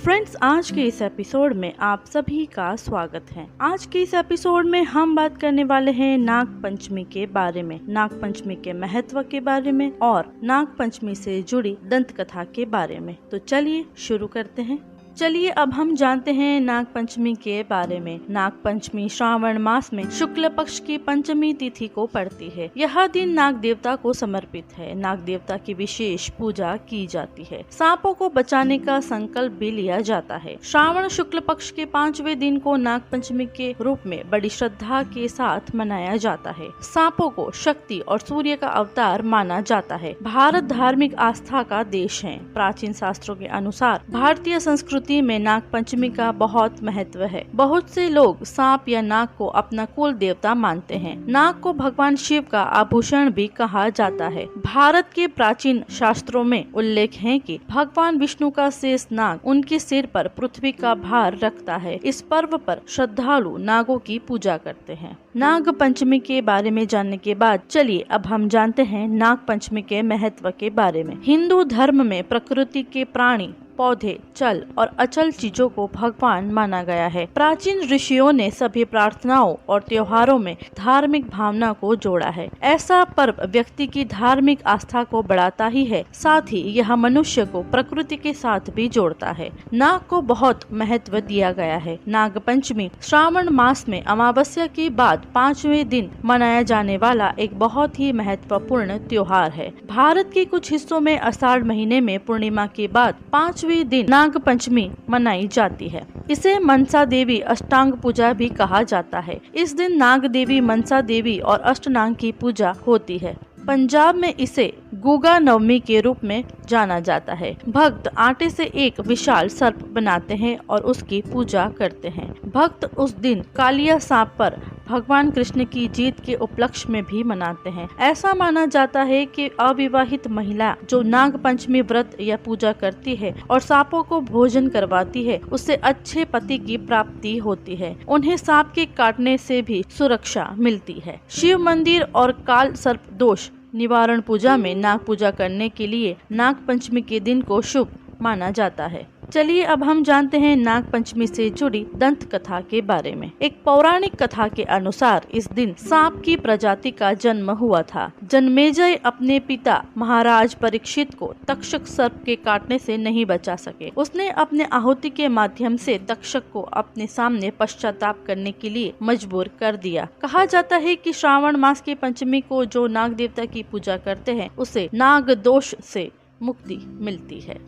Friends, आज के इस एपिसोड में आप सभी का स्वागत है। आज के इस एपिसोड में हम बात करने वाले हैं नाग पंचमी के बारे में, नाग पंचमी के महत्व के बारे में और नाग पंचमी से जुड़ी दंत कथा के बारे में। तो चलिए शुरू करते हैं। चलिए अब हम जानते हैं नाग पंचमी के बारे में। नाग पंचमी श्रावण मास में शुक्ल पक्ष की पंचमी तिथि को पड़ती है। यह दिन नाग देवता को समर्पित है। नाग देवता की विशेष पूजा की जाती है। सांपों को बचाने का संकल्प भी लिया जाता है। श्रावण शुक्ल पक्ष के 5वें दिन को नाग पंचमी के रूप में बड़ी श्रद्धा के साथ मनाया जाता है। सांपों को शक्ति और सूर्य का अवतार माना जाता है। भारत धार्मिक आस्था का देश है। प्राचीन शास्त्रों के अनुसार भारतीय संस्कृति में नाग पंचमी का बहुत महत्व है। बहुत से लोग सांप या नाग को अपना कुल देवता मानते हैं। नाग को भगवान शिव का आभूषण भी कहा जाता है। भारत के प्राचीन शास्त्रों में उल्लेख है कि भगवान विष्णु का शेष नाग उनके सिर पर पृथ्वी का भार रखता है। इस पर्व पर श्रद्धालु नागों की पूजा करते हैं। नाग पंचमी के बारे में जानने के बाद चलिए अब हम जानते हैं नाग पंचमी के महत्व के बारे में। हिंदू धर्म में प्रकृति के प्राणी, पौधे, चल और अचल चीजों को भगवान माना गया है। प्राचीन ऋषियों ने सभी प्रार्थनाओं और त्योहारों में धार्मिक भावना को जोड़ा है। ऐसा पर्व व्यक्ति की धार्मिक आस्था को बढ़ाता ही है, साथ ही यह मनुष्य को प्रकृति के साथ भी जोड़ता है। नाग को बहुत महत्व दिया गया है। नाग पंचमी श्रावण मास में अमावस्या के बाद 5वें दिन मनाया जाने वाला एक बहुत ही महत्वपूर्ण त्योहार है। भारत के कुछ हिस्सों में आषाढ़ महीने में पूर्णिमा के बाद 5वें दिन नाग पंचमी मनाई जाती है। इसे मनसा देवी अष्टांग पूजा भी कहा जाता है। इस दिन नाग देवी, मनसा देवी और अष्टनाग की पूजा होती है। पंजाब में इसे गुगा नवमी के रूप में जाना जाता है। भक्त आटे से एक विशाल सर्प बनाते हैं और उसकी पूजा करते हैं। भक्त उस दिन कालिया सांप पर भगवान कृष्ण की जीत के उपलक्ष्य में भी मनाते हैं। ऐसा माना जाता है कि अविवाहित महिला जो नाग पंचमी व्रत या पूजा करती है और सांपों को भोजन करवाती है, उससे अच्छे पति की प्राप्ति होती है। उन्हें सांप के काटने से भी सुरक्षा मिलती है। शिव मंदिर और काल सर्प दोष निवारण पूजा में नाग पूजा करने के लिए नाग पंचमी के दिन को शुभ माना जाता है। चलिए अब हम जानते हैं नाग पंचमी से जुड़ी दंत कथा के बारे में। एक पौराणिक कथा के अनुसार इस दिन सांप की प्रजाति का जन्म हुआ था। जन्मेजय अपने पिता महाराज परीक्षित को तक्षक सर्प के काटने से नहीं बचा सके। उसने अपने आहुति के माध्यम से तक्षक को अपने सामने पश्चाताप करने के लिए मजबूर कर दिया। कहा जाता है कि श्रावण मास की पंचमी को जो नाग देवता की पूजा करते हैं उसे नाग दोष से मुक्ति मिलती है।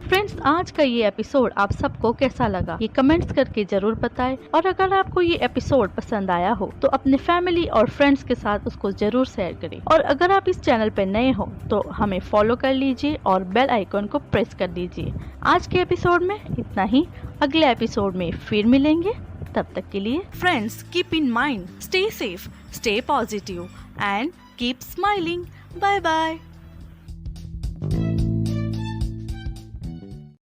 फ्रेंड्स, आज का ये एपिसोड आप सबको कैसा लगा ये कमेंट्स करके जरूर बताएं। और अगर आपको ये एपिसोड पसंद आया हो तो अपने फैमिली और फ्रेंड्स के साथ उसको जरूर शेयर करें। और अगर आप इस चैनल पे नए हो तो हमें फॉलो कर लीजिए और बेल आइकन को प्रेस कर दीजिए। आज के एपिसोड में इतना ही। अगले एपिसोड में फिर मिलेंगे। तब तक के लिए friends, keep in mind, stay safe, stay positive and keep smiling. Bye bye.